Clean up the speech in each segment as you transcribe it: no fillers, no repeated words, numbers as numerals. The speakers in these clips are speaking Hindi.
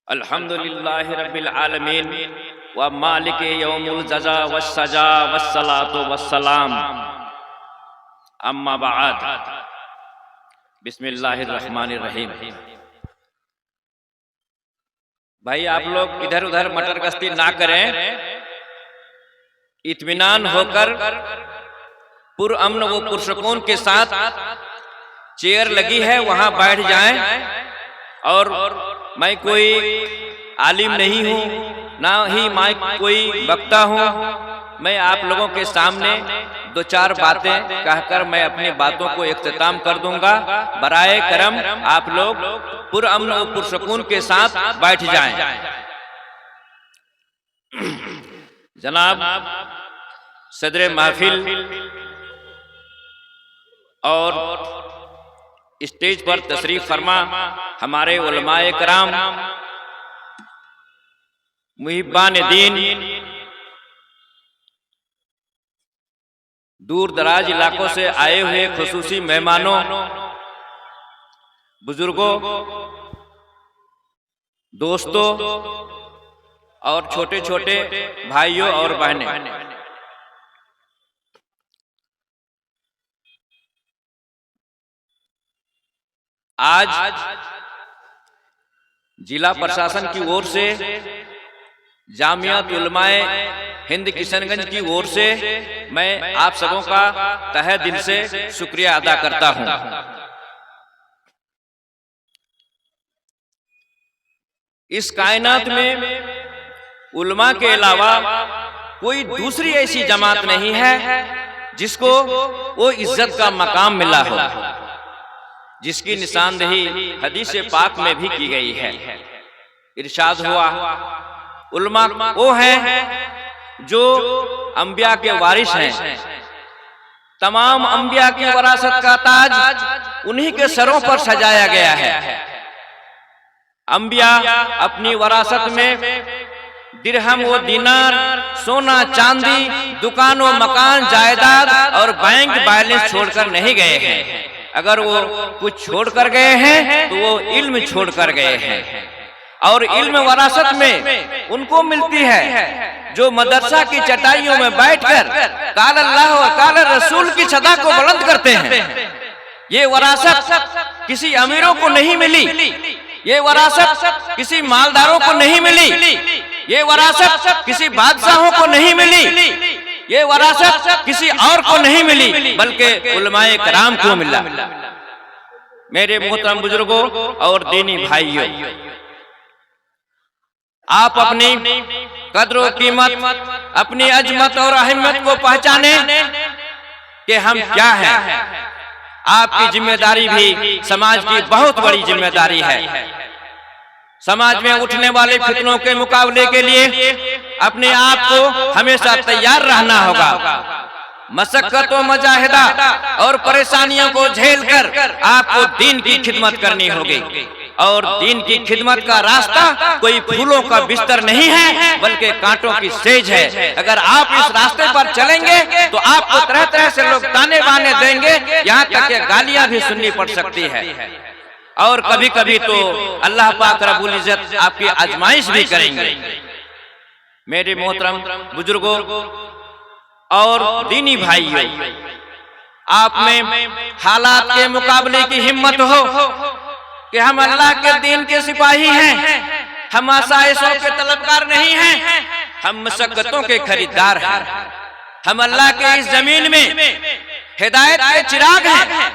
अल्हम्दुलिल्लाहि रब्बिल आलमीन व मालिके यौमुल जज़ा वस्सजा वस्सलातु वस्सलाम अम्मा बाद। बिस्मिल्लाहिर रहमानिर रहीम। भाई आप लोग इधर उधर मटर गश्ती ना करें, इत्मीनान होकर पुरअमन व पुरसुकून के साथ चेयर लगी है वहां बैठ जाएं। और मैं कोई आलिम नहीं हूँ, ना ही मैं कोई वक्ता हूँ। मैं आप लोगों के सामने दो चार बातें कहकर मैं अपनी बातों को इख्तिताम कर दूंगा। बराए करम आप लोग पुरअमन और पुरसुकून के साथ बैठ जाएं। जनाब सदर महफिल और स्टेज पर तशरीफ फरमा हमारे उलमाए कराम, मुहिब्बान दीन, दूर दराज इलाकों से आए हुए खुसूसी मेहमानों, बुजुर्गों, दोस्तों और छोटे छोटे भाइयों और बहनें, आज जिला प्रशासन की ओर से, जामियात उलमाए हिंद किशनगंज की ओर से मैं आप सबों का तहे दिल से शुक्रिया अदा करता हूं। इस कायनात में उलमा के अलावा कोई दूसरी ऐसी जमात नहीं है जिसको वो इज्जत का मकाम मिला हो, जिसकी निशानदेही हदीस पाक में भी की गई है। इरशाद हुआ, उलमा वो हैं जो अंबिया के वारिस हैं, तमाम अंबिया की वरासत का ताज उन्हीं के सरों पर सजाया गया है। अंबिया अपनी वरासत में दिरहम व दिनार, सोना चांदी, दुकानों मकान जायदाद और बैंक बैलेंस छोड़कर नहीं गए हैं। अगर वो कुछ छोड़ कर गए हैं तो वो इल्म छोड़ कर गए हैं। और इल्म वरासत में उनको मिलती है जो मदरसा की चटाइयों में बैठकर काल अल्लाह और काल रसूल की सदा को बुलंद करते हैं। ये वरासत किसी अमीरों को नहीं मिली, ये वरासत किसी मालदारों को नहीं मिली, ये वरासत किसी बादशाहों को नहीं मिली, ये वरासत किसी और को नहीं मिली, बल्कि उलमाए कराम को मिला। मेरे मोहतरम बुजुर्गों और दीनी भाइयों, आप अपनी कद्र और कीमत, अपनी अजमत और अहमियत को पहचाने कि हम क्या हैं। आपकी जिम्मेदारी भी समाज की बहुत बड़ी जिम्मेदारी है। समाज में उठने वाले फितनों के मुकाबले के लिए अपने आप को हमेशा तैयार रहना होगा। मशक्कत व मुजाहिदा और परेशानियों को झेलकर आपको दीन की खिदमत करनी होगी। और दीन की खिदमत का रास्ता कोई फूलों का बिस्तर नहीं है, बल्कि कांटों की सेज है। अगर आप इस रास्ते पर चलेंगे तो आपको तरह तरह से लोग ताने बाने देंगे, यहाँ तक कि गालियां भी सुननी पड़ सकती है। और कभी कभी तो अल्लाह पाक रब्बुल इज्जत आपकी आजमाइश भी करेंगे। मेरे मोहतरम बुजुर्गों और दीनी भाइयों, आप में हालात के मुकाबले की हिम्मत हो कि हम अल्लाह के दीन के सिपाही हैं, हम आसाइशों के तलबगार नहीं हैं, हम मशक्कतों के खरीदार हैं। हम अल्लाह के इस जमीन में हिदायत के चिराग हैं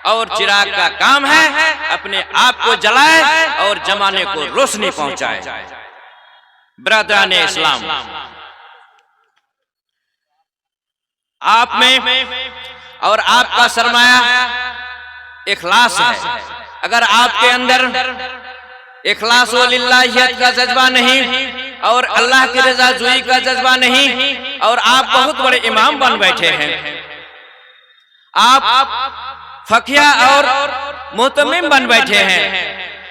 और चिराग का काम है अपने आप को जलाए और जमाने को रोशनी पहुंचाए। ब्रदरान इस्लाम, आप में और आपका सरमाया इखलास है। अगर आपके अंदर इखलास व लिल्लाहियत का जज्बा नहीं और अल्लाह की रजा जुई का जज्बा नहीं, और आप बहुत बड़े इमाम बन बैठे हैं, आप फकिया और मुहतमिम बन बैठे हैं,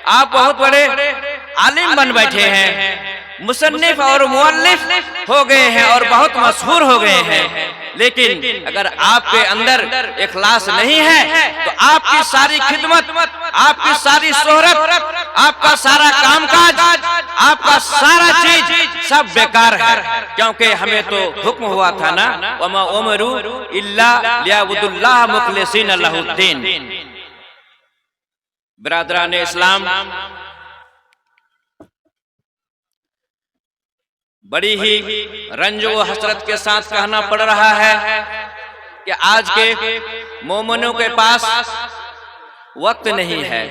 आप बहुत बड़े आलिम बन बैठे हैं, मुसन्निफ और मुअल्लिफ हो गए हैं और बहुत मशहूर हो गए हैं, लेकिन अगर आपके अंदर इखलास नहीं है तो आपकी सारी खिदमत, आपकी सारी शोहरत, आपका सारा कामकाज सारा चीज सब बेकार है, क्योंकि हमें तो हुक्म हुआ था ना, वमा उमरू इल्ला लियअबुदुल्लाह मुखलिसीन लहुद्दीन। बिरादरान इस्लाम, बड़ी ही रंज व हसरत के साथ कहना पड़ रहा है कि आज के मोमिनों के पास वक्त नहीं है।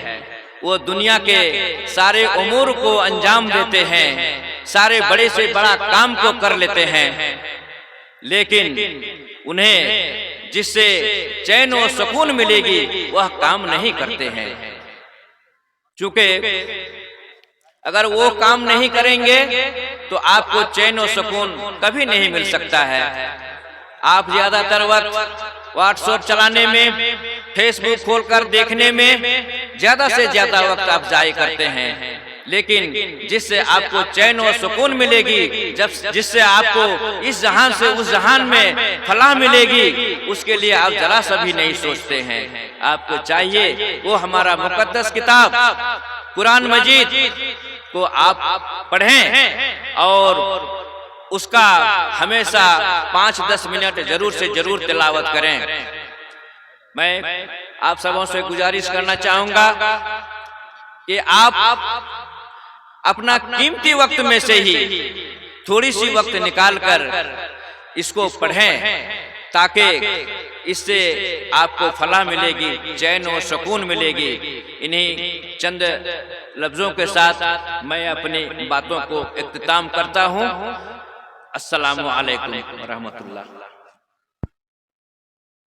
वो दुनिया के सारे उमूर को अंजाम देते हैं, सारे बड़े से बड़ा काम को कर लेते हैं, लेकिन उन्हें जिससे चैन और सुकून मिलेगी वह काम नहीं करते हैं। चूंकि अगर वो काम नहीं करेंगे तो आपको चैन और सुकून कभी नहीं मिल सकता है। आप ज्यादातर वक्त व्हाट्सएप चलाने में, फेसबुक खोलकर देखने में ज्यादा से ज्यादा वक्त आप जाया करते हैं, लेकिन जिससे आपको चैन और सुकून मिलेगी, जब जिससे आपको इस जहान से उस जहान में फलाह मिलेगी, उसके लिए आप जरा सा भी नहीं सोचते हैं। आपको चाहिए वो हमारा मुकद्दस किताब कुरान मजीद को आप पढ़ें और उसका हमेशा 5-10 मिनट जरूर से जरूर तिलावत करें। मैं आप सबों से गुजारिश करना चाहूंगा कि आप अपना कीमती वक्त में से ही थोड़ी सी वक्त निकालकर इसको पढ़ें, ताकि इससे आपको फलाह मिलेगी, चैन और सुकून मिलेगी। इन्हीं चंद लफ्जों के साथ मैं अपनी बातों को इख्तिताम करता हूँ। अस्सलामु अलैकुम व रहमतुल्लाह।